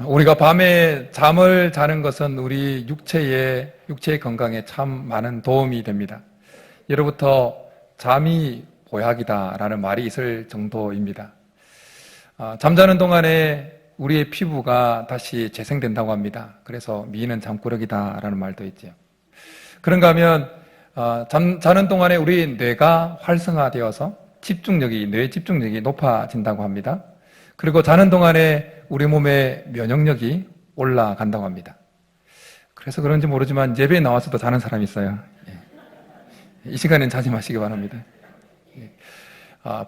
우리가 밤에 잠을 자는 것은 우리 육체의 건강에 참 많은 도움이 됩니다. 예로부터 잠이 보약이다라는 말이 있을 정도입니다. 잠자는 동안에 우리의 피부가 다시 재생된다고 합니다. 그래서 미인은 잠꾸러기다라는 말도 있죠. 그런가 하면 자는 동안에 우리 뇌가 활성화되어서 뇌 집중력이 높아진다고 합니다. 그리고 자는 동안에 우리 몸의 면역력이 올라간다고 합니다. 그래서 그런지 모르지만 예배에 나와서도 자는 사람이 있어요. 이 시간엔 자지 마시기 바랍니다.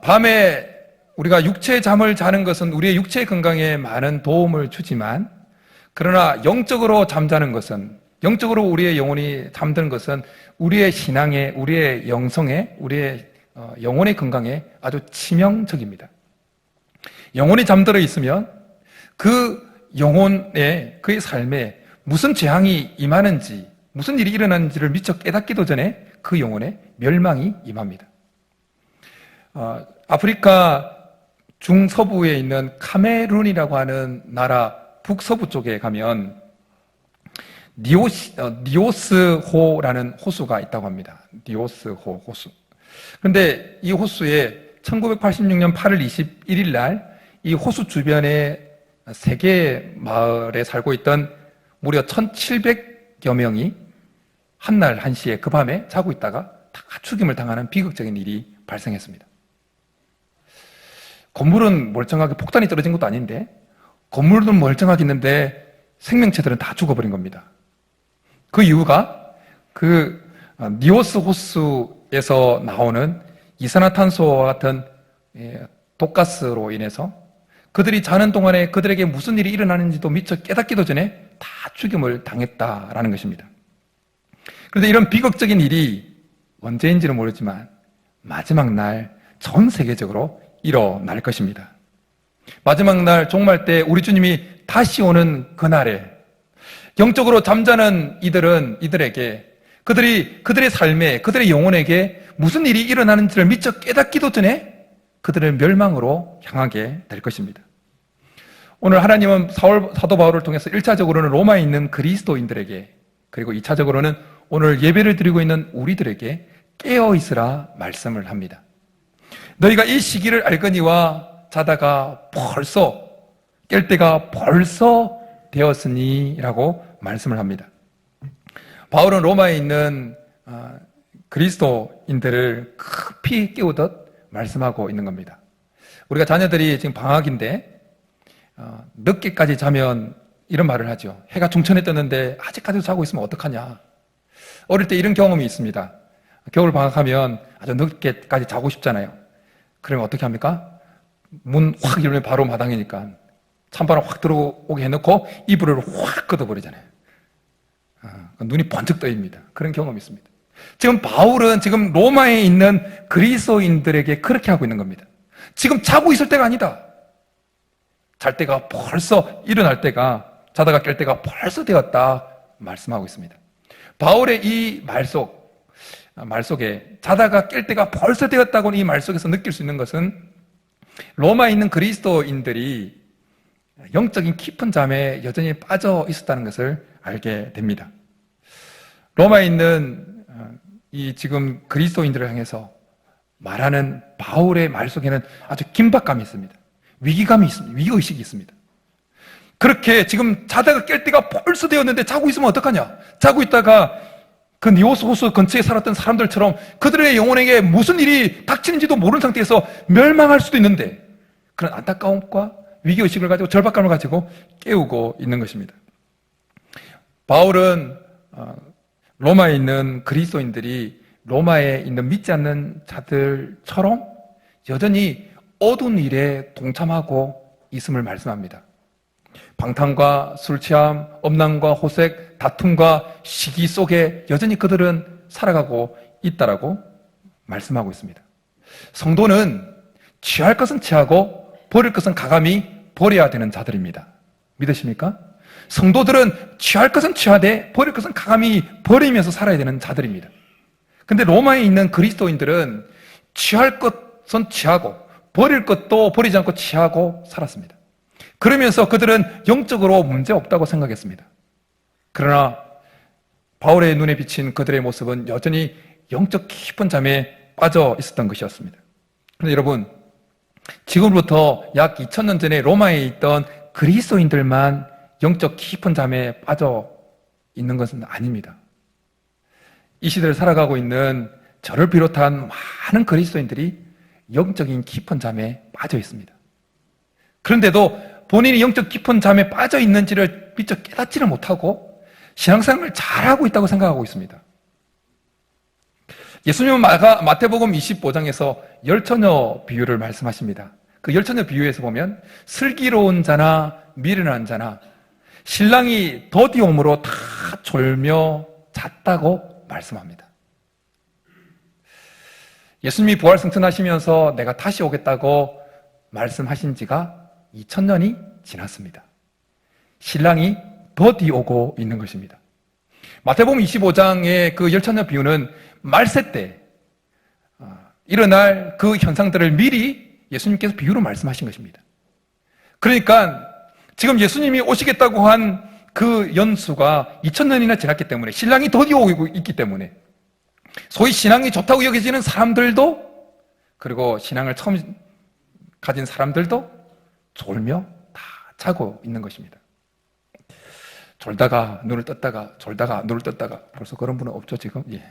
밤에 우리가 육체의 잠을 자는 것은 우리의 육체의 건강에 많은 도움을 주지만, 그러나 영적으로 잠자는 것은, 영적으로 우리의 영혼이 잠드는 것은 우리의 신앙에, 우리의 영성에, 우리의 영혼의 건강에 아주 치명적입니다. 영혼이 잠들어 있으면 그 영혼의, 그의 삶에 무슨 재앙이 임하는지, 무슨 일이 일어나는지를 미처 깨닫기도 전에 그 영혼의 멸망이 임합니다. 아프리카 중서부에 있는 카메룬이라고 하는 나라 북서부 쪽에 가면 니오스호라는 호수가 있다고 합니다. 니오스호 호수. 그런데 이 호수에 1986년 8월 21일 날 이 호수 주변에 세 개의 마을에 살고 있던 무려 1,700여 명이 한날 한시에 그 밤에 자고 있다가 다 죽임을 당하는 비극적인 일이 발생했습니다. 건물은 멀쩡하게 폭탄이 떨어진 것도 아닌데, 건물은 멀쩡하게 있는데 생명체들은 다 죽어버린 겁니다. 그 이유가 그 니오스 호수에서 나오는 이산화탄소와 같은 독가스로 인해서 그들이 자는 동안에 그들에게 무슨 일이 일어나는지도 미처 깨닫기도 전에 다 죽임을 당했다라는 것입니다. 그런데 이런 비극적인 일이 언제인지는 모르지만 마지막 날 전 세계적으로 일어날 것입니다. 마지막 날 종말 때 우리 주님이 다시 오는 그날에 영적으로 잠자는 이들에게 그들의 삶에, 그들의 영혼에게 무슨 일이 일어나는지를 미처 깨닫기도 전에 그들의 멸망으로 향하게 될 것입니다. 오늘 하나님은 사도 바울을 통해서 1차적으로는 로마에 있는 그리스도인들에게, 그리고 2차적으로는 오늘 예배를 드리고 있는 우리들에게 깨어 있으라 말씀을 합니다. 너희가 이 시기를 알거니와 자다가 벌써 깰 때가 벌써 되었으니 라고 말씀을 합니다. 바울은 로마에 있는 그리스도인들을 급히 깨우듯 말씀하고 있는 겁니다. 우리가 자녀들이 지금 방학인데 늦게까지 자면 이런 말을 하죠. 해가 중천에 떴는데 아직까지도 자고 있으면 어떡하냐. 어릴 때 이런 경험이 있습니다. 겨울 방학하면 아주 늦게까지 자고 싶잖아요. 그러면 어떻게 합니까? 문 확 열면 바로 마당이니까 찬바람 확 들어오게 해놓고 이불을 확 걷어버리잖아요. 눈이 번쩍 떠입니다. 그런 경험이 있습니다. 지금 바울은 지금 로마에 있는 그리스도인들에게 그렇게 하고 있는 겁니다. 지금 자고 있을 때가 아니다. 잘 때가 벌써, 일어날 때가, 자다가 깰 때가 벌써 되었다 말씀하고 있습니다. 바울의 이 말 속에 자다가 깰 때가 벌써 되었다고 이 말 속에서 느낄 수 있는 것은 로마에 있는 그리스도인들이 영적인 깊은 잠에 여전히 빠져 있었다는 것을 알게 됩니다. 로마에 있는 이 지금 그리스도인들을 향해서 말하는 바울의 말 속에는 아주 긴박감이 있습니다. 위기감이 있습니다. 위기의식이 있습니다. 그렇게 지금 자다가 깰 때가 벌써 되었는데 자고 있으면 어떡하냐? 자고 있다가 그 니오스 호수 근처에 살았던 사람들처럼 그들의 영혼에게 무슨 일이 닥치는지도 모르는 상태에서 멸망할 수도 있는데, 그런 안타까움과 위기의식을 가지고 절박감을 가지고 깨우고 있는 것입니다. 바울은 로마에 있는 그리스도인들이 로마에 있는 믿지 않는 자들처럼 여전히 어두운 일에 동참하고 있음을 말씀합니다. 방탕과 술취함, 엄랑과 호색, 다툼과 시기 속에 여전히 그들은 살아가고 있다라고 말씀하고 있습니다. 성도는 취할 것은 취하고 버릴 것은 가감히 버려야 되는 자들입니다. 믿으십니까? 성도들은 취할 것은 취하되 버릴 것은 가감히 버리면서 살아야 되는 자들입니다. 근데 로마에 있는 그리스도인들은 취할 것은 취하고 버릴 것도 버리지 않고 취하고 살았습니다. 그러면서 그들은 영적으로 문제 없다고 생각했습니다. 그러나 바울의 눈에 비친 그들의 모습은 여전히 영적 깊은 잠에 빠져 있었던 것이었습니다. 그런데 여러분, 지금부터 약 2000년 전에 로마에 있던 그리스도인들만 영적 깊은 잠에 빠져 있는 것은 아닙니다. 이 시대를 살아가고 있는 저를 비롯한 많은 그리스도인들이 영적인 깊은 잠에 빠져 있습니다. 그런데도 본인이 영적 깊은 잠에 빠져 있는지를 미처 깨닫지를 못하고 신앙생활을 잘하고 있다고 생각하고 있습니다. 예수님은 마태복음 25장에서 열처녀 비유를 말씀하십니다. 그 열처녀 비유에서 보면 슬기로운 자나 미련한 자나 신랑이 더디옴으로 다 졸며 잤다고 말씀합니다. 예수님이 부활승천하시면서 내가 다시 오겠다고 말씀하신 지가 2000년이 지났습니다. 신랑이 더디 오고 있는 것입니다. 마태복음 25장의 그 열처녀 비유는 말세 때 일어날 그 현상들을 미리 예수님께서 비유로 말씀하신 것입니다. 그러니까 지금 예수님이 오시겠다고 한 그 연수가 2000년이나 지났기 때문에 신랑이 더디 오고 있기 때문에 소위 신앙이 좋다고 여겨지는 사람들도 그리고 신앙을 처음 가진 사람들도 졸며 다 자고 있는 것입니다. 졸다가 눈을 떴다가 졸다가 눈을 떴다가 벌써 그런 분은 없죠 지금? 예.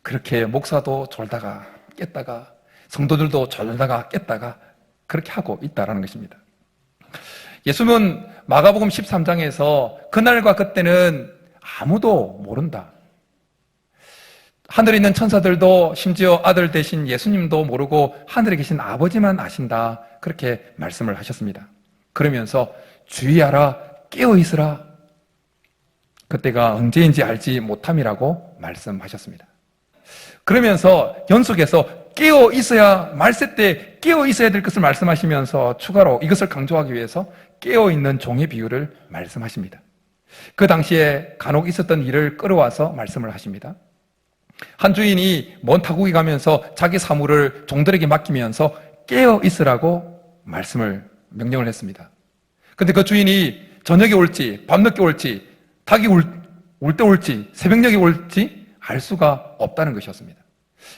그렇게 목사도 졸다가 깼다가 성도들도 졸다가 깼다가 그렇게 하고 있다라는 것입니다. 예수님은 마가복음 13장에서 그날과 그때는 아무도 모른다. 하늘에 있는 천사들도 심지어 아들 되신 예수님도 모르고 하늘에 계신 아버지만 아신다. 그렇게 말씀을 하셨습니다. 그러면서 주의하라, 깨어있으라. 그때가 언제인지 알지 못함이라고 말씀하셨습니다. 그러면서 연속해서 깨어 있어야, 말세 때 깨어 있어야 될 것을 말씀하시면서 추가로 이것을 강조하기 위해서 깨어 있는 종의 비유를 말씀하십니다. 그 당시에 간혹 있었던 일을 끌어와서 말씀을 하십니다. 한 주인이 먼 타국에 가면서 자기 사물을 종들에게 맡기면서 깨어 있으라고 명령을 했습니다. 근데 그 주인이 저녁에 올지, 밤늦게 올지, 닭이 올 때 올지, 새벽녘에 올지 알 수가 없다는 것이었습니다.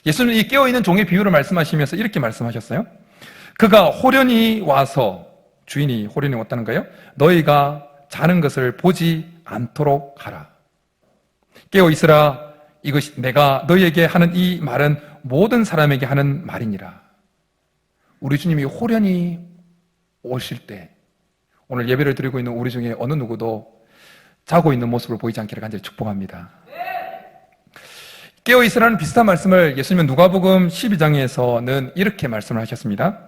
예수님은 이 깨어있는 종의 비유를 말씀하시면서 이렇게 말씀하셨어요. 그가 호련히 와서, 주인이 호련히 왔다는 거예요. 너희가 자는 것을 보지 않도록 하라. 깨어 있으라. 이것이 내가 너희에게 하는 이 말은 모든 사람에게 하는 말이니라. 우리 주님이 호련히 오실 때 오늘 예배를 드리고 있는 우리 중에 어느 누구도 자고 있는 모습을 보이지 않기를 간절히 축복합니다. 깨어있으라는 비슷한 말씀을 예수님은 누가복음 12장에서는 이렇게 말씀을 하셨습니다.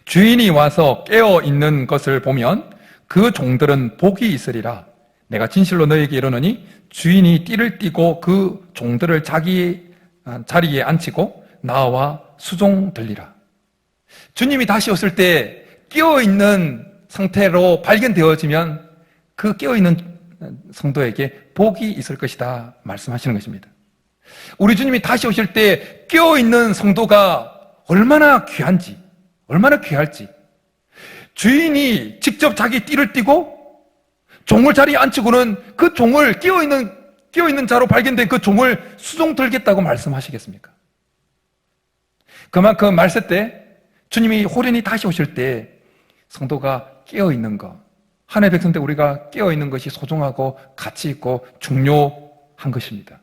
주인이 와서 깨어있는 것을 보면 그 종들은 복이 있으리라. 내가 진실로 너희에게 이르노니 주인이 띠를 띠고 그 종들을 자기 자리에 앉히고 나와 수종들리라. 주님이 다시 오실 때 깨어있는 상태로 발견되어지면 그 깨어있는 성도에게 복이 있을 것이다 말씀하시는 것입니다. 우리 주님이 다시 오실 때 깨어있는 성도가 얼마나 귀한지, 얼마나 귀할지, 주인이 직접 자기 띠를 띠고 종을 자리에 앉히고는 그 종을 깨어있는 자로 발견된 그 종을 수종 들겠다고 말씀하시겠습니까? 그만큼 말세 때 주님이 호련히 다시 오실 때 성도가 깨어있는 것, 하나님의 백성들 우리가 깨어있는 것이 소중하고 가치 있고 중요한 것입니다.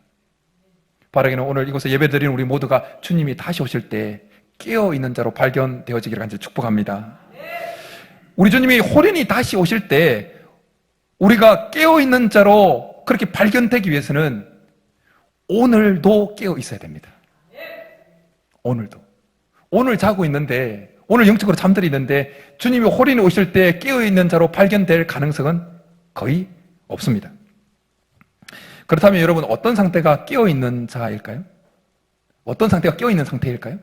바라기는 오늘 이곳에 예배드리는 우리 모두가 주님이 다시 오실 때 깨어있는 자로 발견되어지기를 간절히 축복합니다. 우리 주님이 호련히 다시 오실 때 우리가 깨어있는 자로 그렇게 발견되기 위해서는 오늘도 깨어 있어야 됩니다. 오늘도. 오늘 자고 있는데, 오늘 영적으로 잠들어 있는데 주님이 호련히 오실 때 깨어있는 자로 발견될 가능성은 거의 없습니다. 그렇다면 여러분 어떤 상태가 깨어있는 자일까요? 어떤 상태가 깨어있는 상태일까요?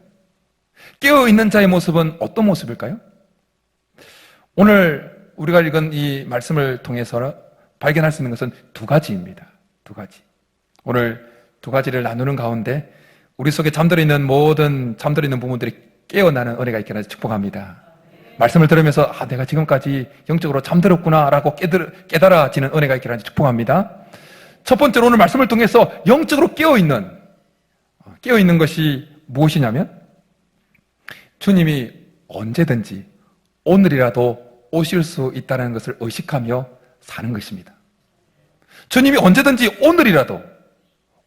깨어있는 자의 모습은 어떤 모습일까요? 오늘 우리가 읽은 이 말씀을 통해서 발견할 수 있는 것은 두 가지입니다. 두 가지. 오늘 두 가지를 나누는 가운데 우리 속에 잠들어 있는 모든 잠들어 있는 부분들이 깨어나는 은혜가 있기를 축복합니다. 말씀을 들으면서 내가 지금까지 영적으로 잠들었구나 라고 깨달아지는 은혜가 있기를 축복합니다. 첫 번째로 오늘 말씀을 통해서 영적으로 깨어있는 것이 무엇이냐면 주님이 언제든지 오늘이라도 오실 수 있다는 것을 의식하며 사는 것입니다. 주님이 언제든지 오늘이라도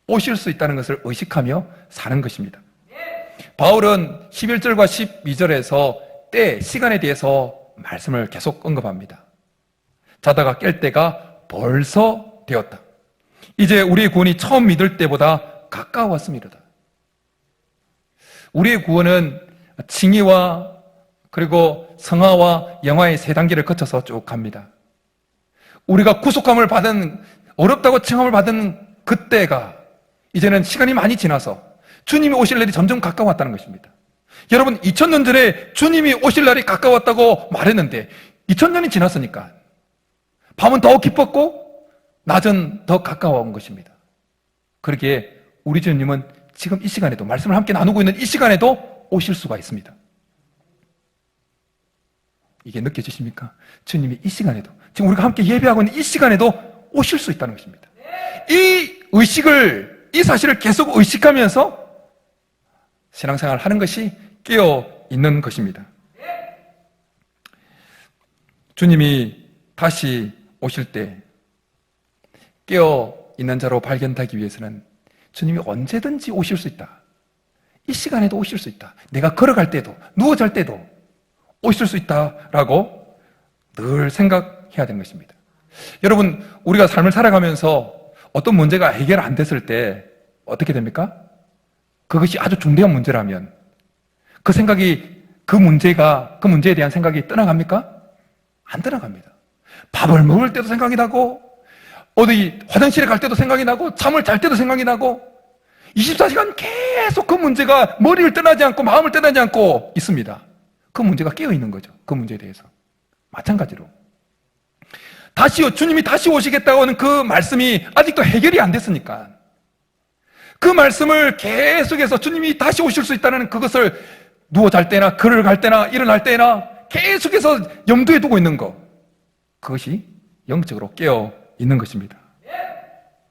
오실 수 있다는 것을 의식하며 사는 것입니다. 바울은 11절과 12절에서 때, 시간에 대해서 말씀을 계속 언급합니다. 자다가 깰 때가 벌써 되었다. 이제 우리의 구원이 처음 믿을 때보다 가까웠습니다. 우리의 구원은 칭의와 그리고 성화와 영화의 세 단계를 거쳐서 쭉 갑니다. 우리가 구속함을 받은, 어렵다고 칭함을 받은 그때가 이제는 시간이 많이 지나서 주님이 오실 날이 점점 가까웠다는 것입니다. 여러분, 2000년 전에 주님이 오실 날이 가까웠다고 말했는데 2000년이 지났으니까 밤은 더 깊었고 낮은 더 가까워온 것입니다. 그러기에 우리 주님은 지금 이 시간에도, 말씀을 함께 나누고 있는 이 시간에도 오실 수가 있습니다. 이게 느껴지십니까? 주님이 이 시간에도, 지금 우리가 함께 예배하고 있는 이 시간에도 오실 수 있다는 것입니다. 이 사실을 계속 의식하면서 신앙생활을 하는 것이 깨어 있는 것입니다. 주님이 다시 오실 때 깨어 있는 자로 발견되기 위해서는 주님이 언제든지 오실 수 있다. 이 시간에도 오실 수 있다. 내가 걸어갈 때도, 누워 잘 때도 오실 수 있다라고 늘 생각해야 되는 것입니다. 여러분, 우리가 삶을 살아가면서 어떤 문제가 해결 안 됐을 때 어떻게 됩니까? 그것이 아주 중대한 문제라면 그 문제에 대한 생각이 떠나갑니까? 안 떠나갑니다. 밥을 먹을 때도 생각이 나고, 어디 화장실에 갈 때도 생각이 나고, 잠을 잘 때도 생각이 나고, 24시간 계속 그 문제가 머리를 떠나지 않고 마음을 떠나지 않고 있습니다. 그 문제가 깨어 있는 거죠. 그 문제에 대해서. 마찬가지로 주님이 다시 오시겠다고 하는 그 말씀이 아직도 해결이 안 됐으니까 그 말씀을 계속해서 주님이 다시 오실 수 있다는 그것을 누워 잘 때나 걸어갈 때나 일어날 때나 계속해서 염두에 두고 있는 것, 그것이 영적으로 깨어 있는 것입니다.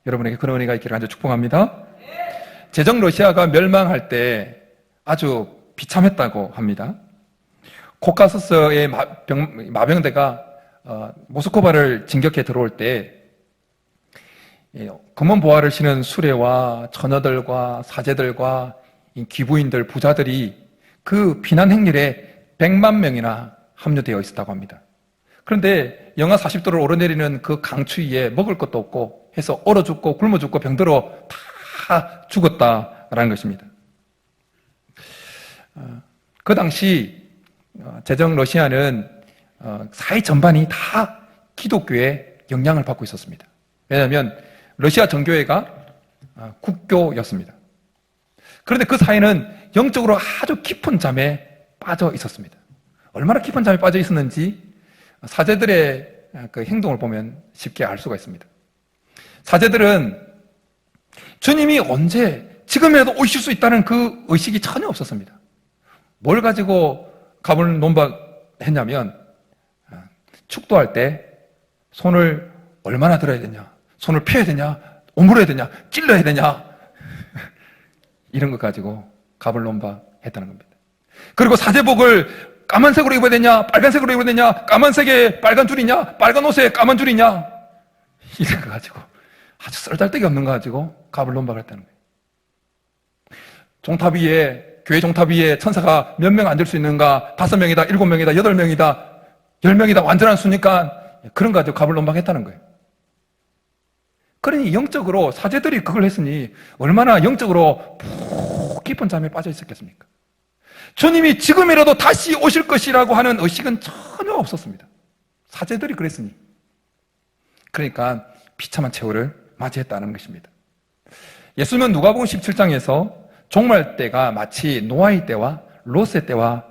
여러분에게 그런 은혜가 있기를 간절히 축복합니다. 제정 러시아가 멸망할 때 아주 비참했다고 합니다. 코카서스의 마병대가 모스크바를 진격해 들어올 때 검은 보화를 신은 수레와 처녀들과 사제들과 귀부인들, 부자들이 그 피난 행렬에 100만 명이나 합류되어 있었다고 합니다. 그런데 영하 40도를 오르내리는 그 강추위에 먹을 것도 없고 해서 얼어 죽고 굶어 죽고 병들어 다 죽었다라는 것입니다. 그 당시 제정 러시아는 사회 전반이 다 기독교의 영향을 받고 있었습니다. 왜냐하면 러시아 정교회가 국교였습니다. 그런데 그 사회는 영적으로 아주 깊은 잠에 빠져 있었습니다. 얼마나 깊은 잠에 빠져 있었는지 사제들의 그 행동을 보면 쉽게 알 수가 있습니다. 사제들은 주님이 언제, 지금이라도 오실 수 있다는 그 의식이 전혀 없었습니다. 뭘 가지고 가물 논박했냐면, 축도할 때 손을 얼마나 들어야 되냐, 손을 펴야 되냐, 오물어야 되냐, 찔러야 되냐, 이런 것 가지고 가불논박했다는 겁니다. 그리고 사제복을 까만색으로 입어야 되냐, 빨간색으로 입어야 되냐, 까만색에 빨간 줄이냐, 빨간 옷에 까만 줄이냐, 이런 거 가지고 아주 썰달데기 없는 거 가지고 가불논박을 했다는 거예요. 종탑 위에, 교회 종탑 위에 천사가 몇 명 앉을 수 있는가? 5명이다, 7명이다, 8명이다, 10명이다, 완전한 수니까 그런 거 가지고 가불논박했다는 거예요. 그러니 영적으로 사제들이 그걸 했으니 얼마나 영적으로 푹 깊은 잠에 빠져 있었겠습니까? 주님이 지금이라도 다시 오실 것이라고 하는 의식은 전혀 없었습니다. 사제들이 그랬으니. 그러니까 비참한 최후를 맞이했다는 것입니다. 예수님은 누가복음 17장에서 종말 때가 마치 노아의 때와 롯의 때와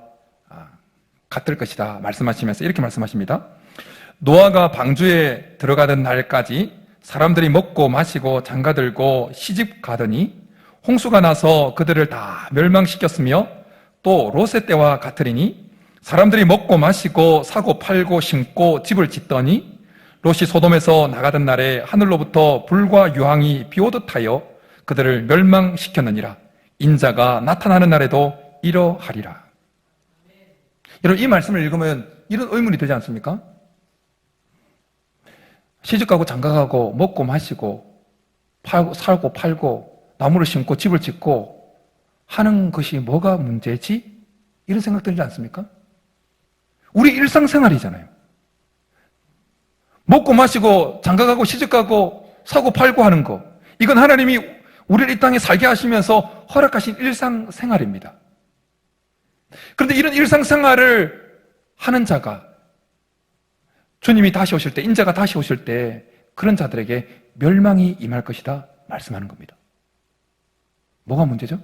같을 것이다 말씀하시면서 이렇게 말씀하십니다. 노아가 방주에 들어가던 날까지 사람들이 먹고 마시고 장가들고 시집 가더니 홍수가 나서 그들을 다 멸망시켰으며 또 롯의 때와 같으리니 사람들이 먹고 마시고 사고 팔고 심고 집을 짓더니 롯이 소돔에서 나가던 날에 하늘로부터 불과 유황이 비오듯 하여 그들을 멸망시켰느니라. 인자가 나타나는 날에도 이러하리라. 여러분, 이 말씀을 읽으면 이런 의문이 되지 않습니까? 시집가고 장가가고 먹고 마시고 살고 팔고 나무를 심고 집을 짓고 하는 것이 뭐가 문제지? 이런 생각 들지 않습니까? 우리 일상생활이잖아요. 먹고 마시고 장가가고 시집가고 사고 팔고 하는 거, 이건 하나님이 우리를 이 땅에 살게 하시면서 허락하신 일상생활입니다. 그런데 이런 일상생활을 하는 자가 주님이 다시 오실 때, 인자가 다시 오실 때 그런 자들에게 멸망이 임할 것이다 말씀하는 겁니다. 뭐가 문제죠?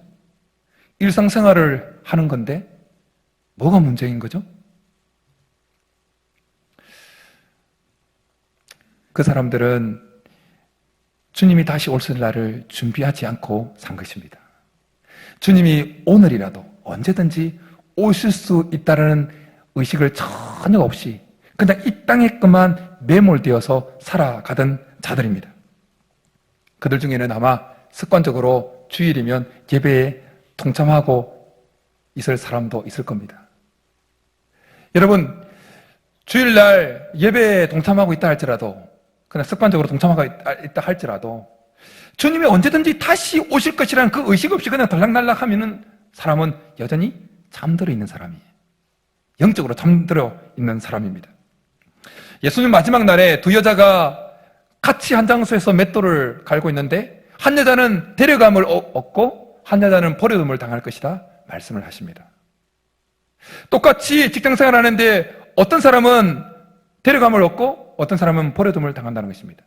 일상생활을 하는 건데 뭐가 문제인 거죠? 그 사람들은 주님이 다시 오실 날을 준비하지 않고 산 것입니다. 주님이 오늘이라도 언제든지 오실 수 있다는 의식을 전혀 없이 그냥 이 땅에 것만 매몰되어서 살아가던 자들입니다. 그들 중에는 아마 습관적으로 주일이면 예배에 동참하고 있을 사람도 있을 겁니다. 여러분, 주일날 예배에 동참하고 있다 할지라도, 그냥 습관적으로 동참하고 있다 할지라도 주님이 언제든지 다시 오실 것이라는 그 의식 없이 그냥 들락날락 하면은 사람은 여전히 잠들어 있는 사람이에요. 영적으로 잠들어 있는 사람입니다. 예수님 마지막 날에 두 여자가 같이 한 장소에서 맷돌을 갈고 있는데 한 여자는 데려감을 얻고 한 여자는 버려둠을 당할 것이다 말씀을 하십니다. 똑같이 직장생활 하는데 어떤 사람은 데려감을 얻고 어떤 사람은 버려둠을 당한다는 것입니다.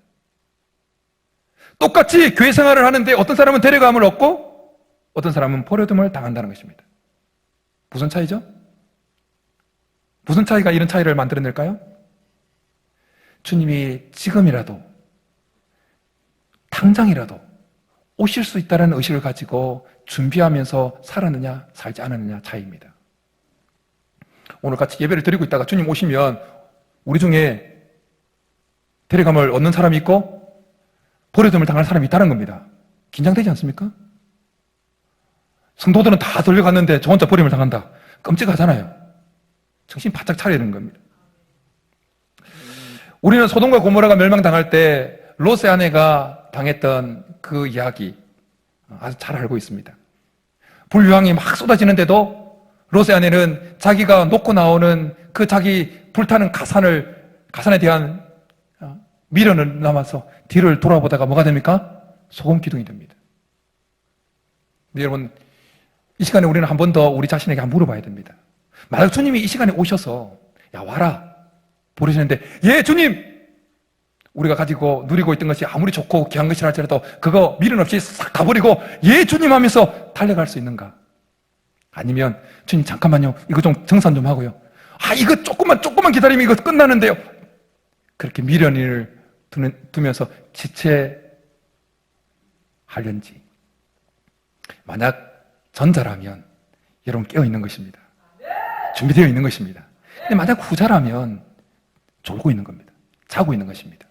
똑같이 교회 생활을 하는데 어떤 사람은 데려감을 얻고 어떤 사람은 버려둠을 당한다는 것입니다. 무슨 차이죠? 무슨 차이가 이런 차이를 만들어낼까요? 주님이 지금이라도 당장이라도 오실 수 있다는 의식을 가지고 준비하면서 살았느냐 살지 않았느냐 차이입니다. 오늘 같이 예배를 드리고 있다가 주님 오시면 우리 중에 데려감을 얻는 사람이 있고 버려둠을 당할 사람이 있다는 겁니다. 긴장되지 않습니까? 성도들은 다 돌려갔는데 저 혼자 버림을 당한다. 끔찍하잖아요. 정신 바짝 차려야 되는 겁니다. 우리는 소돔과 고모라가 멸망당할 때 롯의 아내가 당했던 그 이야기 아주 잘 알고 있습니다. 불유황이 막 쏟아지는데도 롯의 아내는 자기가 놓고 나오는 그 자기 불타는 가산에 대한 미련을 남아서 뒤를 돌아보다가 뭐가 됩니까? 소금 기둥이 됩니다. 근데 여러분, 이 시간에 우리는 한 번 더 우리 자신에게 한번 물어봐야 됩니다. 만약 주님이 이 시간에 오셔서 야 와라 부르시는데 예 주님, 우리가 가지고 누리고 있던 것이 아무리 좋고 귀한 것이라 할지라도 그거 미련 없이 싹 가버리고 예 주님 하면서 달려갈 수 있는가? 아니면 주님 잠깐만요, 이거 좀 정산 좀 하고요, 이거 조금만 기다리면 이거 끝나는데요, 그렇게 미련을 두면서 지체하련지. 만약 전자라면 여러분 깨어 있는 것입니다. 준비되어 있는 것입니다. 근데 만약 후자라면 졸고 있는 겁니다. 자고 있는 것입니다.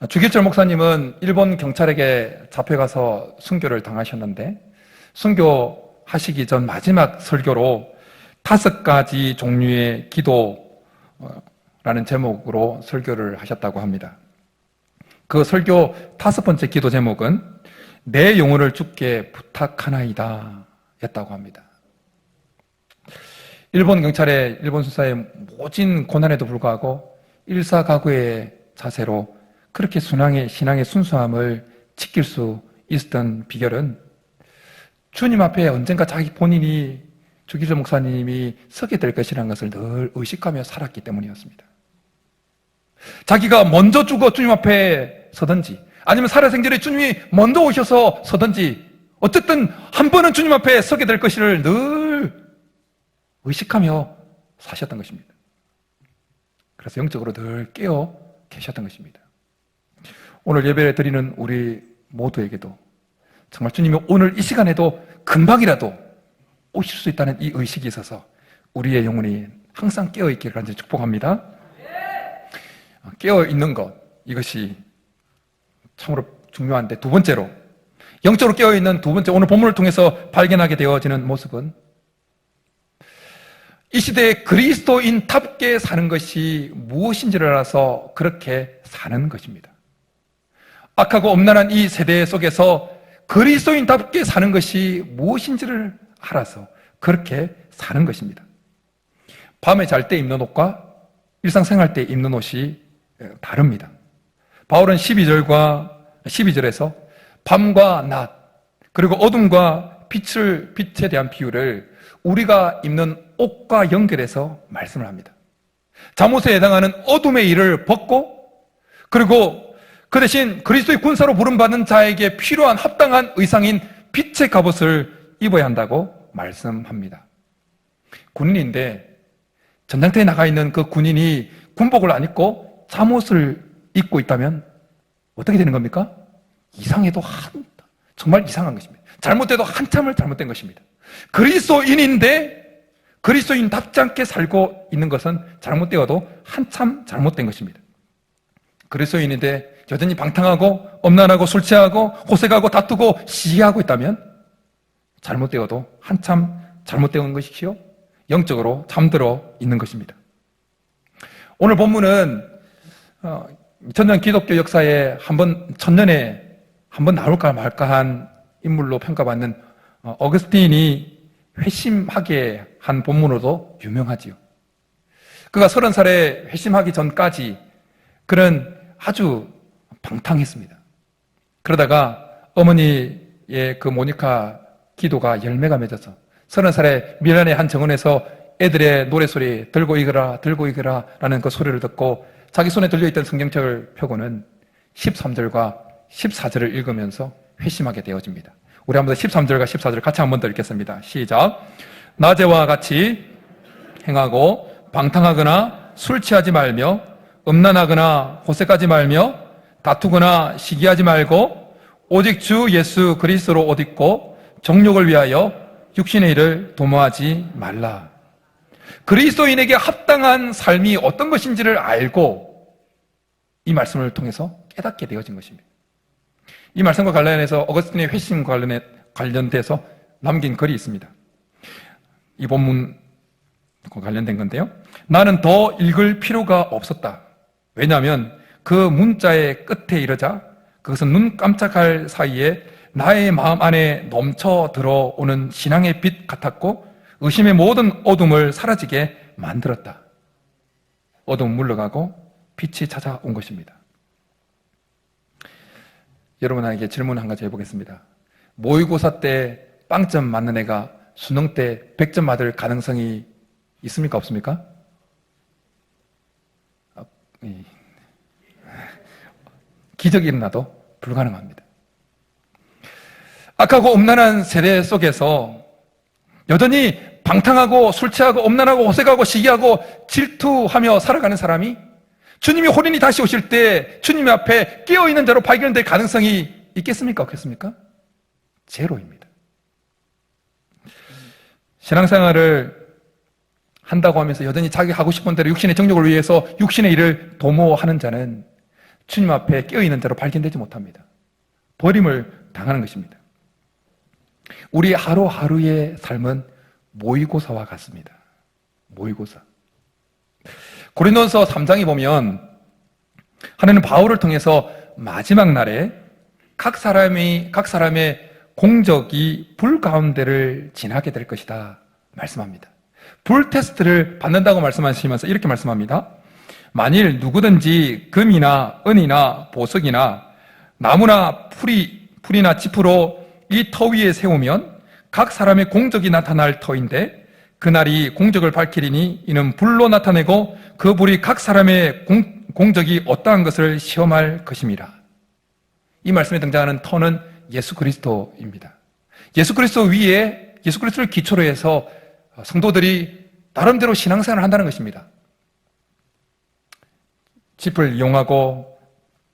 주기철 목사님은 일본 경찰에게 잡혀가서 순교를 당하셨는데 순교하시기 전 마지막 설교로 5가지 종류의 기도라는 제목으로 설교를 하셨다고 합니다. 그 설교 5번째 기도 제목은 내 영혼을 주께 부탁하나이다 였다고 합니다. 일본 경찰의 일본 수사의 모진 고난에도 불구하고 일사각오의 자세로 그렇게 신앙의 순수함을 지킬 수 있었던 비결은 주님 앞에 언젠가 자기 본인이 주기철 목사님이 서게 될 것이라는 것을 늘 의식하며 살았기 때문이었습니다. 자기가 먼저 죽어 주님 앞에 서든지 아니면 살아생전에 주님이 먼저 오셔서 서든지 어쨌든 한 번은 주님 앞에 서게 될 것을 늘 의식하며 사셨던 것입니다. 그래서 영적으로 늘 깨어 계셨던 것입니다. 오늘 예배 드리는 우리 모두에게도 정말 주님이 오늘 이 시간에도 금방이라도 오실 수 있다는 이 의식이 있어서 우리의 영혼이 항상 깨어있기를 간절히 축복합니다. 깨어있는 것, 이것이 참으로 중요한데, 두 번째로 영적으로 깨어있는 두 번째, 오늘 본문을 통해서 발견하게 되어지는 모습은 이 시대에 그리스도인답게 사는 것이 무엇인지를 알아서 그렇게 사는 것입니다. 악하고 엄란한 이 세대 속에서 그리스도인답게 사는 것이 무엇인지를 알아서 그렇게 사는 것입니다. 밤에 잘 때 입는 옷과 일상생활 때 입는 옷이 다릅니다. 바울은 12절에서 밤과 낮, 그리고 어둠과 빛에 대한 비유를 우리가 입는 옷과 연결해서 말씀을 합니다. 잠옷에 해당하는 어둠의 일을 벗고, 그리고 그 대신 그리스도의 군사로 부름받은 자에게 필요한 합당한 의상인 빛의 갑옷을 입어야 한다고 말씀합니다. 군인인데 전장터에 나가 있는 그 군인이 군복을 안 입고 잠옷을 입고 있다면 어떻게 되는 겁니까? 이상해도 정말 이상한 것입니다. 잘못돼도 한참을 잘못된 것입니다. 그리스도인인데 그리스도인답지 않게 살고 있는 것은 잘못되어도 한참 잘못된 것입니다. 그리스도인인데 여전히 방탕하고 엄란하고 술 취하고 호색하고 다투고 시기하고 있다면 잘못되어도 한참 잘못된 것이시요 영적으로 잠들어 있는 것입니다. 오늘 본문은 전년 기독교 역사에 천년에 한 번 나올까 말까한 인물로 평가받는 어거스틴이 회심하게 한 본문으로도 유명하지요. 그가 30살에 회심하기 전까지 그는 아주 방탕했습니다. 그러다가 어머니의 그 모니카 기도가 열매가 맺어서 30살에 밀란의 한 정원에서 애들의 노래소리 들고 이거라 라는 그 소리를 듣고 자기 손에 들려있던 성경책을 펴고는 13절과 14절을 읽으면서 회심하게 되어집니다. 우리 한번 13절과 14절 같이 한번 더 읽겠습니다. 시작. 낮에와 같이 행하고 방탕하거나 술 취하지 말며 음란하거나 호색하지 말며 다투거나 시기하지 말고 오직 주 예수 그리스도로 옷 입고 정욕을 위하여 육신의 일을 도모하지 말라. 그리스도인에게 합당한 삶이 어떤 것인지를 알고 이 말씀을 통해서 깨닫게 되어진 것입니다. 이 말씀과 관련해서 어거스틴의 회심 관련돼서 남긴 글이 있습니다. 이 본문과 관련된 건데요. 나는 더 읽을 필요가 없었다. 왜냐하면 그 문자의 끝에 이르자 그것은 눈 깜짝할 사이에 나의 마음 안에 넘쳐 들어오는 신앙의 빛 같았고 의심의 모든 어둠을 사라지게 만들었다. 어둠은 물러가고 빛이 찾아온 것입니다. 여러분에게 질문 한 가지 해보겠습니다. 모의고사 때 빵점 맞는 애가 수능 때 100점 맞을 가능성이 있습니까? 없습니까? 기적이 일어나도 불가능합니다. 악하고 음란한 세대 속에서 여전히 방탕하고 술 취하고 엄란하고 호색하고 시기하고 질투하며 살아가는 사람이 주님이 호련히 다시 오실 때 주님 앞에 깨어있는 자로 발견될 가능성이 있겠습니까? 없겠습니까? 제로입니다. 신앙생활을 한다고 하면서 여전히 자기 하고 싶은 대로 육신의 정욕을 위해서 육신의 일을 도모하는 자는 주님 앞에 깨어있는 자로 발견되지 못합니다. 버림을 당하는 것입니다. 우리 하루하루의 삶은 모의고사와 같습니다. 모의고사. 고린도서 3장에 보면 하나님은 바울을 통해서 마지막 날에 각 사람의 공적이 불 가운데를 지나게 될 것이다 말씀합니다. 불 테스트를 받는다고 말씀하시면서 이렇게 말씀합니다. 만일 누구든지 금이나 은이나 보석이나 나무나 풀이나 짚으로 이 터 위에 세우면 각 사람의 공적이 나타날 터인데 그날이 공적을 밝히리니 이는 불로 나타내고 그 불이 각 사람의 공적이 어떠한 것을 시험할 것임이라. 이 말씀에 등장하는 터는 예수 그리스도입니다. 예수 그리스도 위에 예수 그리스도를 기초로 해서 성도들이 나름대로 신앙생활을 한다는 것입니다. 짚을 이용하고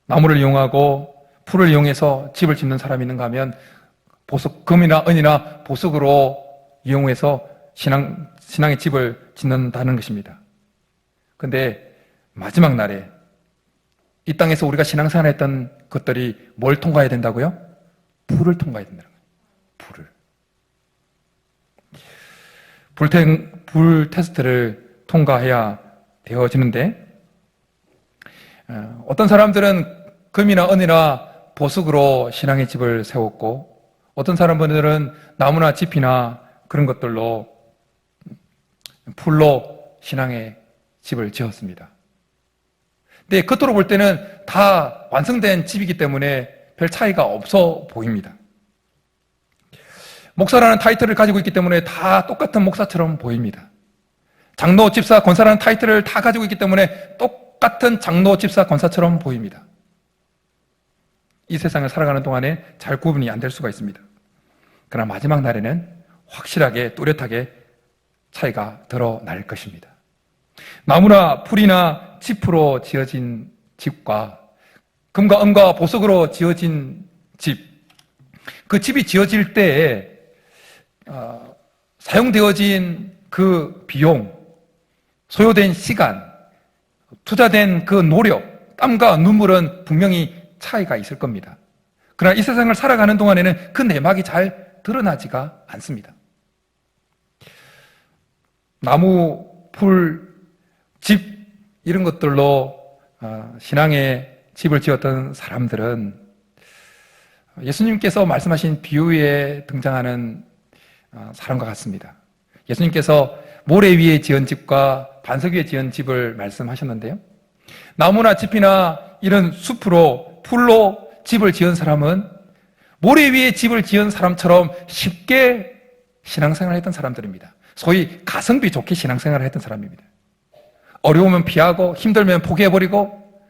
나무를 이용하고 풀을 이용해서 집을 짓는 사람이 있는가 하면 금이나 은이나 보석으로 이용해서 신앙의 집을 짓는다는 것입니다. 근데 마지막 날에 이 땅에서 우리가 신앙생활 했던 것들이 뭘 통과해야 된다고요? 불을 통과해야 된다는 거예요. 불 테스트를 통과해야 되어지는데, 어떤 사람들은 금이나 은이나 보석으로 신앙의 집을 세웠고, 어떤 사람들은 나무나 짚이나 그런 것들로 풀로 신앙의 집을 지었습니다. 근데 겉으로 볼 때는 다 완성된 집이기 때문에 별 차이가 없어 보입니다. 목사라는 타이틀을 가지고 있기 때문에 다 똑같은 목사처럼 보입니다. 장로, 집사, 권사라는 타이틀을 다 가지고 있기 때문에 똑같은 장로, 집사, 권사처럼 보입니다. 이 세상을 살아가는 동안에 잘 구분이 안 될 수가 있습니다. 그러나 마지막 날에는 확실하게 뚜렷하게 차이가 드러날 것입니다. 나무나 풀이나 짚으로 지어진 집과 금과 은과 보석으로 지어진 집, 그 집이 지어질 때에 사용되어진 그 비용, 소요된 시간, 투자된 그 노력, 땀과 눈물은 분명히 차이가 있을 겁니다. 그러나 이 세상을 살아가는 동안에는 그 내막이 잘 드러나지가 않습니다. 나무, 풀, 집 이런 것들로 신앙의 집을 지었던 사람들은 예수님께서 말씀하신 비유에 등장하는 사람과 같습니다. 예수님께서 모래 위에 지은 집과 반석 위에 지은 집을 말씀하셨는데요, 나무나 짚이나 이런 숲으로 풀로 집을 지은 사람은 모래 위에 집을 지은 사람처럼 쉽게 신앙생활을 했던 사람들입니다. 소위 가성비 좋게 신앙생활을 했던 사람입니다. 어려우면 피하고 힘들면 포기해버리고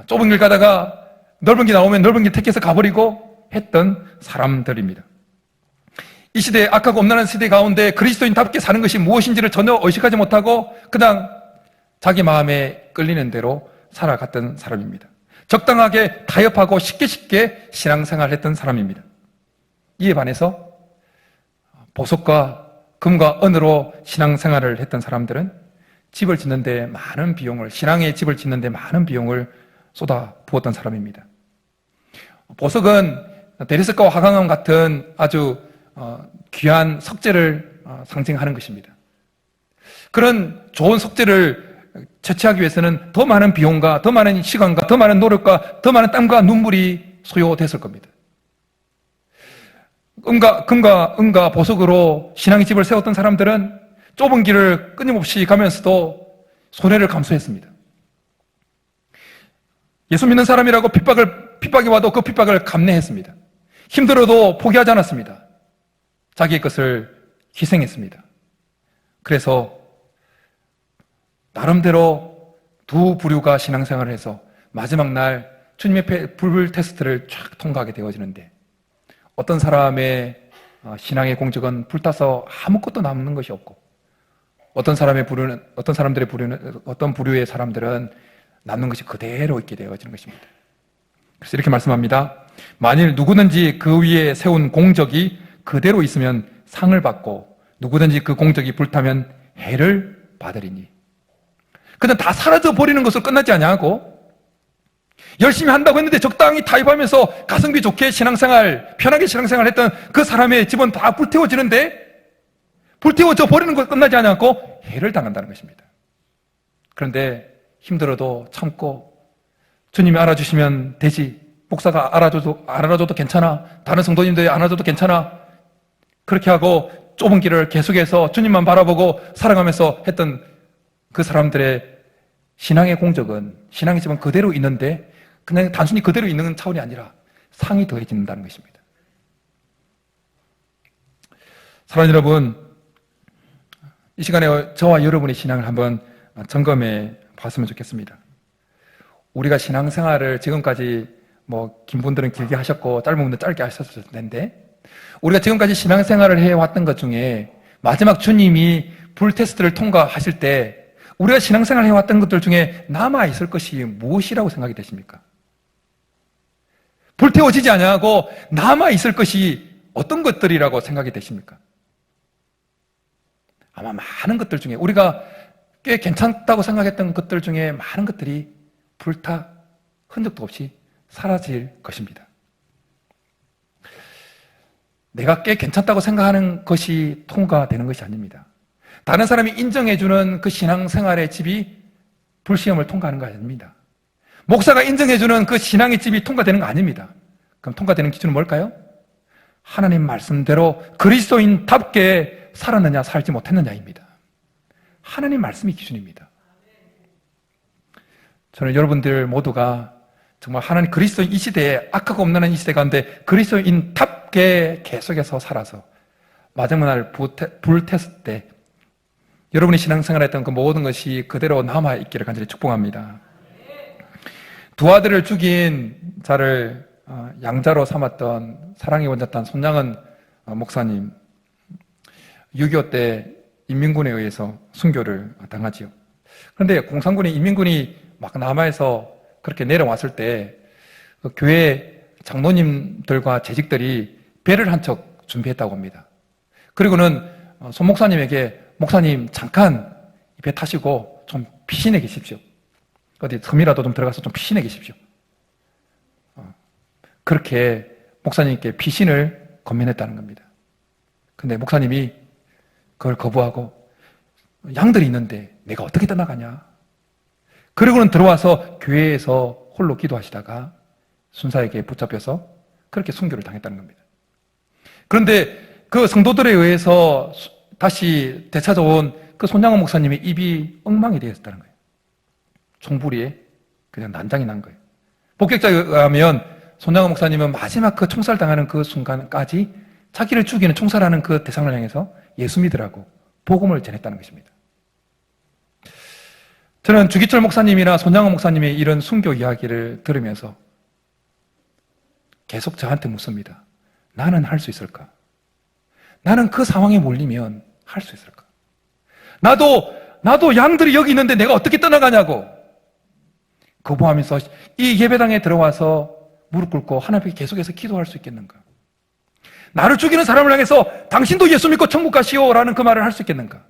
좁은 길 가다가 넓은 길 나오면 넓은 길 택해서 가버리고 했던 사람들입니다. 이 시대에 악하고 엄란한 시대 가운데 그리스도인답게 사는 것이 무엇인지를 전혀 의식하지 못하고 그냥 자기 마음에 끌리는 대로 살아갔던 사람입니다. 적당하게 타협하고 쉽게 신앙생활을 했던 사람입니다. 이에 반해서 보석과 금과 은으로 신앙생활을 했던 사람들은 집을 짓는데 많은 비용을, 신앙의 집을 짓는데 많은 비용을 쏟아 부었던 사람입니다. 보석은 데리스가와 화강암 같은 아주 귀한 석재를 상징하는 것입니다. 그런 좋은 석재를 채취하기 위해서는 더 많은 비용과 더 많은 시간과 더 많은 노력과 더 많은 땀과 눈물이 소요됐을 겁니다. 금과 은과 보석으로 신앙의 집을 세웠던 사람들은 좁은 길을 끊임없이 가면서도 손해를 감수했습니다. 예수 믿는 사람이라고 핍박이 와도 그 핍박을 감내했습니다. 힘들어도 포기하지 않았습니다. 자기의 것을 희생했습니다. 그래서 나름대로 두 부류가 신앙생활을 해서 마지막 날 주님의 불 테스트를 쫙 통과하게 되어지는데, 어떤 사람의 신앙의 공적은 불타서 아무것도 남는 것이 없고, 어떤 부류의 사람들은 남는 것이 그대로 있게 되어지는 것입니다. 그래서 이렇게 말씀합니다. 만일 누구든지 그 위에 세운 공적이 그대로 있으면 상을 받고, 누구든지 그 공적이 불타면 해를 받으리니. 그냥 다 사라져 버리는 것으로 끝나지 아니하고, 열심히 한다고 했는데 적당히 타협하면서 가성비 좋게 신앙생활, 편하게 신앙생활 했던 그 사람의 집은 다 불태워지는데, 불태워져 버리는 것으로 끝나지 않고 해를 당한다는 것입니다. 그런데 힘들어도 참고, 주님이 알아주시면 되지, 목사가 알아줘도 괜찮아, 다른 성도님들이 알아줘도 괜찮아, 그렇게 하고 좁은 길을 계속해서 주님만 바라보고 살아가면서 했던 그 사람들의 신앙의 공적은, 신앙의 집은 그대로 있는데 그냥 단순히 그대로 있는 차원이 아니라 상이 더해진다는 것입니다. 사랑하는 여러분, 이 시간에 저와 여러분의 신앙을 한번 점검해 봤으면 좋겠습니다. 우리가 신앙생활을 지금까지 긴 분들은 길게 하셨고 짧은 분들은 짧게 하셨을 텐데, 우리가 지금까지 신앙생활을 해왔던 것 중에 마지막 주님이 불 테스트를 통과하실 때 우리가 신앙생활을 해왔던 것들 중에 남아있을 것이 무엇이라고 생각이 되십니까? 불태워지지 아니하고 남아있을 것이 어떤 것들이라고 생각이 되십니까? 아마 많은 것들 중에 우리가 꽤 괜찮다고 생각했던 것들 중에 많은 것들이 불타 흔적도 없이 사라질 것입니다. 내가 꽤 괜찮다고 생각하는 것이 통과되는 것이 아닙니다. 다른 사람이 인정해주는 그 신앙생활의 집이 불시험을 통과하는 거 아닙니다. 목사가 인정해주는 그 신앙의 집이 통과되는 거 아닙니다. 그럼 통과되는 기준은 뭘까요? 하나님 말씀대로 그리스도인답게 살았느냐 살지 못했느냐입니다. 하나님 말씀이 기준입니다. 저는 여러분들 모두가 정말 하나님 그리스도인 이 시대에 악하고 없는 이 시대 가운데 그리스도인답게 계속해서 살아서 마지막 날 불탔을 때 여러분이 신앙생활했던 그 모든 것이 그대로 남아있기를 간절히 축복합니다. 두 아들을 죽인 자를 양자로 삼았던 사랑의 원자탄 손양은 목사님 6.25 때 인민군에 의해서 순교를 당하지요. 그런데 공산군이 인민군이 막 남하에서 그렇게 내려왔을 때 그 교회 장로님들과 재직들이 배를 한 척 준비했다고 합니다. 그리고는 손 목사님에게 목사님 잠깐 배 타시고 좀 피신해 계십시오. 어디 섬이라도 좀 들어가서 좀 피신해 계십시오. 그렇게 목사님께 피신을 건면했다는 겁니다. 근데 목사님이 그걸 거부하고 양들이 있는데 내가 어떻게 떠나가냐. 그리고는 들어와서 교회에서 홀로 기도하시다가 순사에게 붙잡혀서 그렇게 순교를 당했다는 겁니다. 그런데 그 성도들에 의해서 다시 되찾아온 그 손양원 목사님의 입이 엉망이 되었다는 거예요. 총부리에 그냥 난장이 난 거예요. 목격자에 의하면 손양원 목사님은 마지막 그 총살당하는 그 순간까지 자기를 죽이는 총살하는 그 대상을 향해서 예수 믿으라고 복음을 전했다는 것입니다. 저는 주기철 목사님이나 손양원 목사님의 이런 순교 이야기를 들으면서 계속 저한테 묻습니다. 나는 할 수 있을까? 나는 그 상황에 몰리면 할 수 있을까? 나도 양들이 여기 있는데 내가 어떻게 떠나가냐고 거부하면서 이 예배당에 들어와서 무릎 꿇고 하나님께 계속해서 기도할 수 있겠는가? 나를 죽이는 사람을 향해서 당신도 예수 믿고 천국 가시오 라는 그 말을 할 수 있겠는가?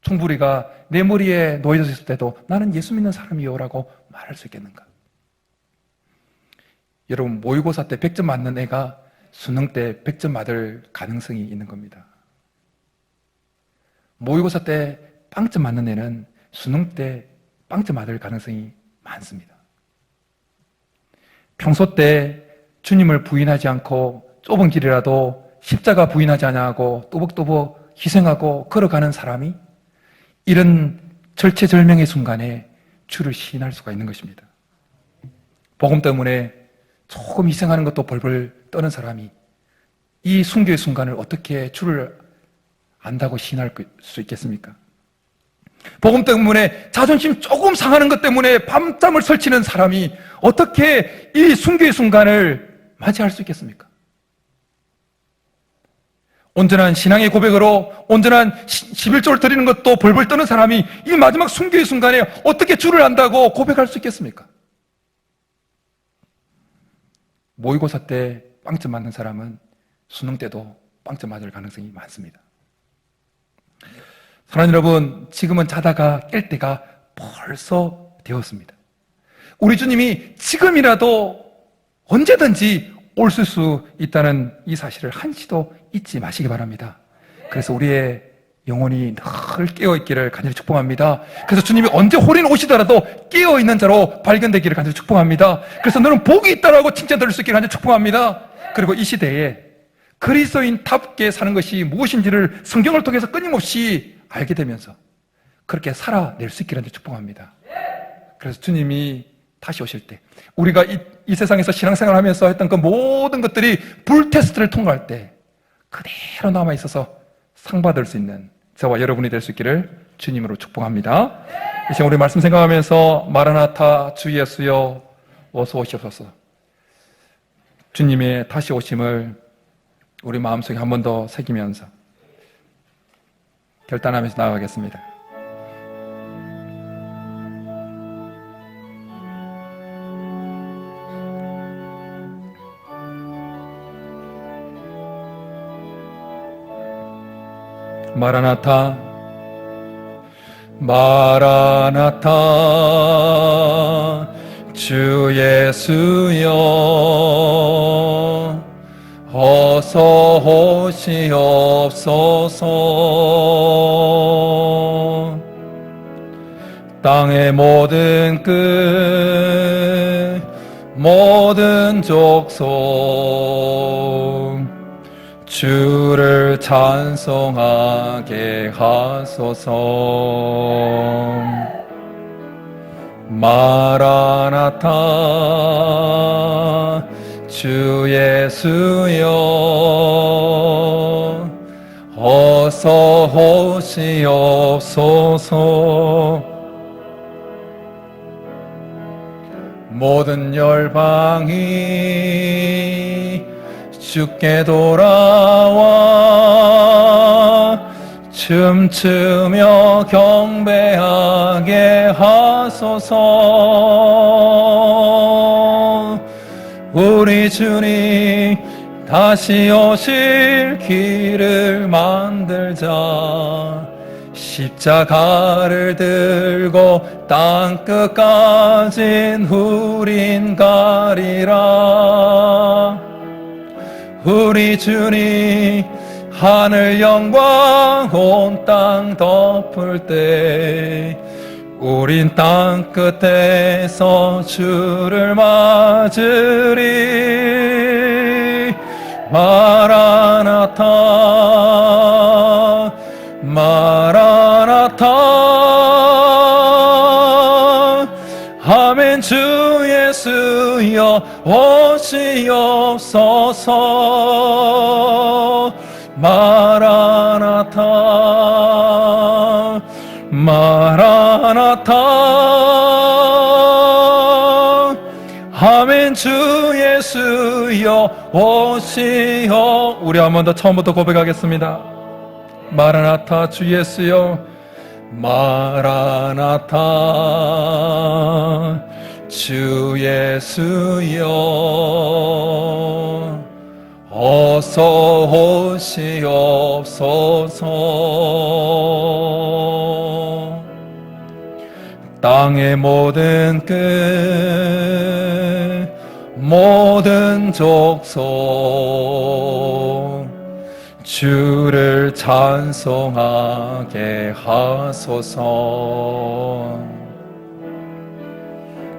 총부리가 내 머리에 놓여져 있을 때도 나는 예수 믿는 사람이요 라고 말할 수 있겠는가? 여러분 모의고사 때 100점 맞는 애가 수능 때 100점 맞을 가능성이 있는 겁니다. 모의고사 때 빵점 맞는 애는 수능 때 빵점 맞을 가능성이 많습니다. 평소 때 주님을 부인하지 않고 좁은 길이라도 십자가 부인하지 않냐고 또벅또벅 희생하고 걸어가는 사람이 이런 절체절명의 순간에 주를 시인할 수가 있는 것입니다. 복음 때문에 조금 희생하는 것도 벌벌 떠는 사람이 이 순교의 순간을 어떻게 주를 안다고 시인할 수 있겠습니까? 복음 때문에 자존심 조금 상하는 것 때문에 밤잠을 설치는 사람이 어떻게 이 순교의 순간을 맞이할 수 있겠습니까? 온전한 신앙의 고백으로 온전한 11조를 드리는 것도 벌벌 떠는 사람이 이 마지막 순교의 순간에 어떻게 주를 안다고 고백할 수 있겠습니까? 모의고사 때 빵점 맞는 사람은 수능 때도 빵점 맞을 가능성이 많습니다. 사랑하는 여러분, 지금은 자다가 깰 때가 벌써 되었습니다. 우리 주님이 지금이라도 언제든지 오실 수 있다는 이 사실을 한시도 잊지 마시기 바랍니다. 그래서 우리의 영혼이 늘 깨어있기를 간절히 축복합니다. 그래서 주님이 언제 홀인 오시더라도 깨어있는 자로 발견되기를 간절히 축복합니다. 그래서 너는 복이 있다라고 칭찬 들을 수 있기를 간절히 축복합니다. 그리고 이 시대에 그리스도인답게 사는 것이 무엇인지를 성경을 통해서 끊임없이 알게 되면서 그렇게 살아낼 수 있기를 간절히 축복합니다. 그래서 주님이 다시 오실 때 우리가 이 세상에서 신앙생활을 하면서 했던 그 모든 것들이 불 테스트를 통과할 때 그대로 남아있어서 상 받을 수 있는 저와 여러분이 될 수 있기를 주님으로 축복합니다. 이 시간 우리 말씀 생각하면서 마라나타 주 예수여 어서 오시옵소서. 주님의 다시 오심을 우리 마음속에 한 번 더 새기면서 결단하면서 나아가겠습니다. 마라나타 마라나타 주 예수여 어서 오시옵소서. 땅의 모든 끝 모든 족속 주를 찬송하게 하소서. 마라나타 주 예수여 어서 오시옵소서. 모든 열방이 주께 돌아와 춤추며 경배하게 하소서. 우리 주님 다시 오실 길을 만들자. 십자가를 들고 땅끝까진 우린 가리라. 우리 주님 하늘 영광 온 땅 덮을 때 우린 땅끝에서 주를 맞으리. 마라나타 마라나타 아멘. 주 예수여 오시옵소서. 마라나타 마라나타 아멘. 주 예수여 오시오. 우리 한 번 더 처음부터 고백하겠습니다. 마라나타 주 예수여 마라나타 주 예수여 어서 오시옵소서. 땅의 모든 끝 모든 족속 주를 찬송하게 하소서.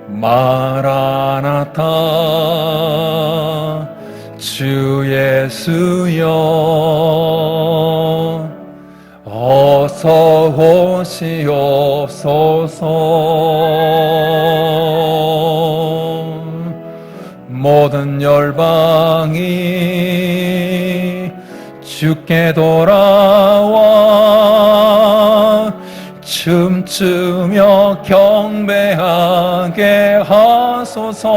마라나타 주 예수여 어서 오시옵소서. 모든 열방이 주께 돌아와 춤추며 경배하게 하소서.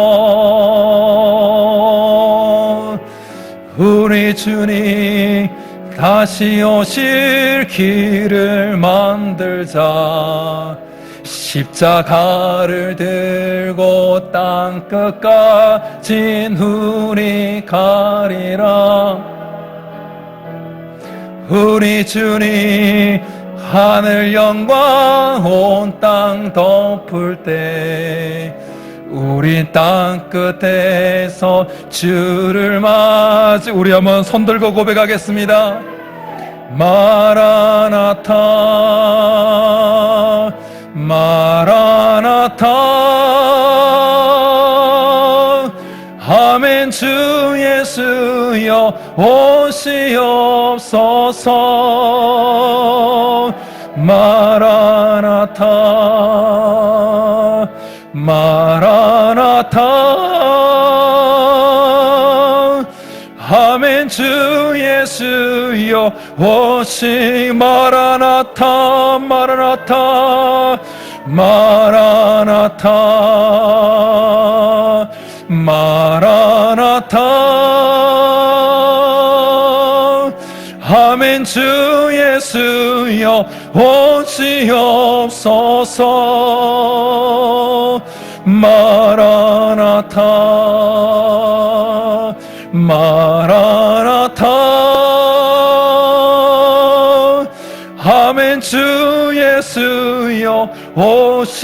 우리 주님 다시 오실 길을 만들자. 십자가를 들고 땅끝까진 우리 가리라. 우리 주님 하늘 영광 온 땅 덮을 때 우리 땅끝에서 주를 맞이. 우리 한번 손 들고 고백하겠습니다. 마라나타 마라나타 아멘. 주 예수여 오시옵소서. 마라나타 마라나타 아멘. 주 예수여 오시. 마라나타 마라나타 마라나타 마라나타 아멘. 주 예수여 오시옵소서. 마라나타 마라나타 주여 오시옵소서.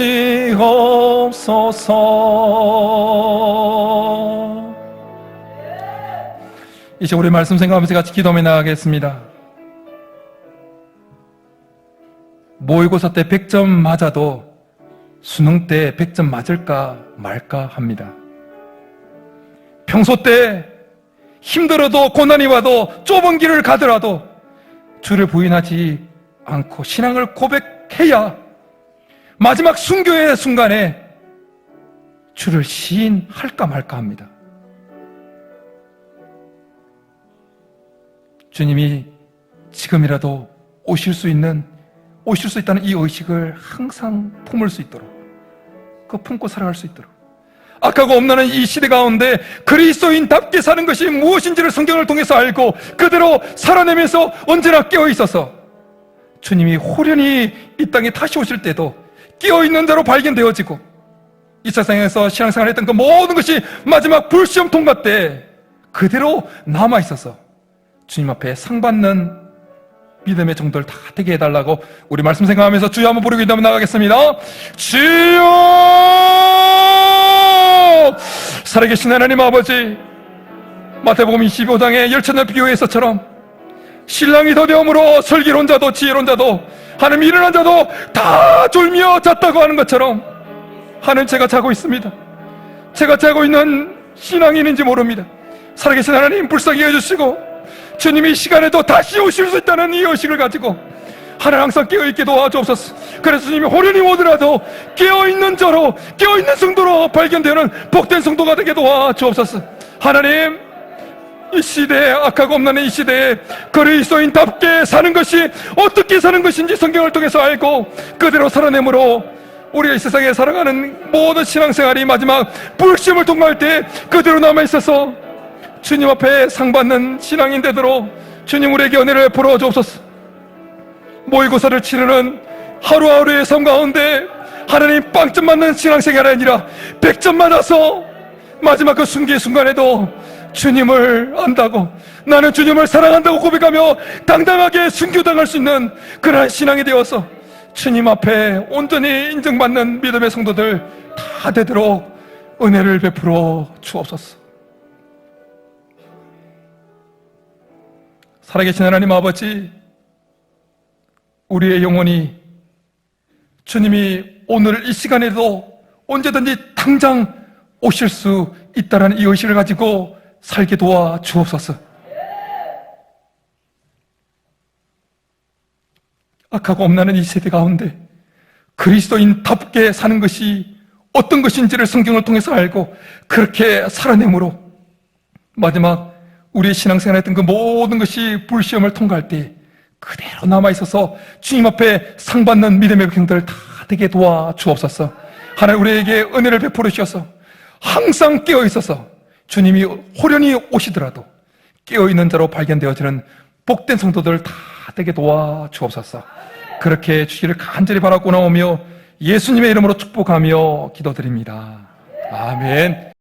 이제 우리 말씀 생각하면서 같이 기도하며 나가겠습니다. 모의고사 때 100점 맞아도 수능 때 100점 맞을까 말까 합니다. 평소 때 힘들어도 고난이 와도 좁은 길을 가더라도 주를 부인하지 않고 신앙을 고백해야 마지막 순교의 순간에 주를 시인할까 말까 합니다. 주님이 지금이라도 오실 수 있다는 이 의식을 항상 품을 수 있도록, 그 품고 살아갈 수 있도록, 악하고 엄란한 이 시대 가운데 그리스도인답게 사는 것이 무엇인지를 성경을 통해서 알고 그대로 살아내면서 언제나 깨어있어서 주님이 호련히 이 땅에 다시 오실 때도 깨어있는 대로 발견되어지고, 이 세상에서 신앙생활 했던 그 모든 것이 마지막 불시험 통과 때 그대로 남아있어서 주님 앞에 상받는 믿음의 정도를 다 되게 해달라고 우리 말씀 생각하면서 주여 한번 부르고 기도하며 나가겠습니다. 주여! 살아계신 하나님 아버지, 마태복음 25장의 열처녀 비유에서처럼 신랑이 더디움으로 슬기로운 자도 지혜로운 자도 하나님 일어난 자도 다 졸며 잤다고 하는 것처럼 하나님, 제가 자고 있습니다. 제가 자고 있는 신앙이 있는지 모릅니다. 살아계신 하나님 불쌍히 해주시고 주님이 이 시간에도 다시 오실 수 있다는 이 의식을 가지고 하나님 항상 깨어있게 도와주옵소서. 그래서 주님이 호련히 오더라도 깨어있는 자로, 깨어있는 성도로 발견되는 복된 성도가 되게 도와주옵소서. 하나님, 이 시대에, 악하고 없는 이 시대에 그리스도인답게 사는 것이 어떻게 사는 것인지 성경을 통해서 알고 그대로 살아내므로 우리가 이 세상에 살아가는 모든 신앙생활이 마지막 불시험을 통과할 때 그대로 남아있어서 주님 앞에 상받는 신앙인 되도록 주님 우리에게 은혜를 베풀어 주옵소서. 모의고사를 치르는 하루하루의 삶 가운데 하나님 빵점 맞는 신앙생활이 아니라 100점 맞아서 마지막 그 순기의 순간에도 주님을 안다고, 나는 주님을 사랑한다고 고백하며 당당하게 순교당할 수 있는 그러한 신앙이 되어서 주님 앞에 온전히 인정받는 믿음의 성도들 다 되도록 은혜를 베풀어 주옵소서. 살아계신 하나님 아버지, 우리의 영혼이 주님이 오늘 이 시간에도 언제든지 당장 오실 수 있다는 이 의식을 가지고 살게 도와 주옵소서. 악하고 엄란한 이 세대 가운데 그리스도인답게 사는 것이 어떤 것인지를 성경을 통해서 알고 그렇게 살아내므로 마지막 우리의 신앙생활 했던 그 모든 것이 불시험을 통과할 때 그대로 남아있어서 주님 앞에 상받는 믿음의 백성들 다 되게 도와주옵소서. 하나님, 우리에게 은혜를 베풀어 주셔서 항상 깨어있어서 주님이 호련히 오시더라도 깨어있는 자로 발견되어지는 복된 성도들 다 되게 도와주옵소서. 그렇게 주시기를 간절히 바라고 나오며 예수님의 이름으로 축복하며 기도드립니다. 아멘.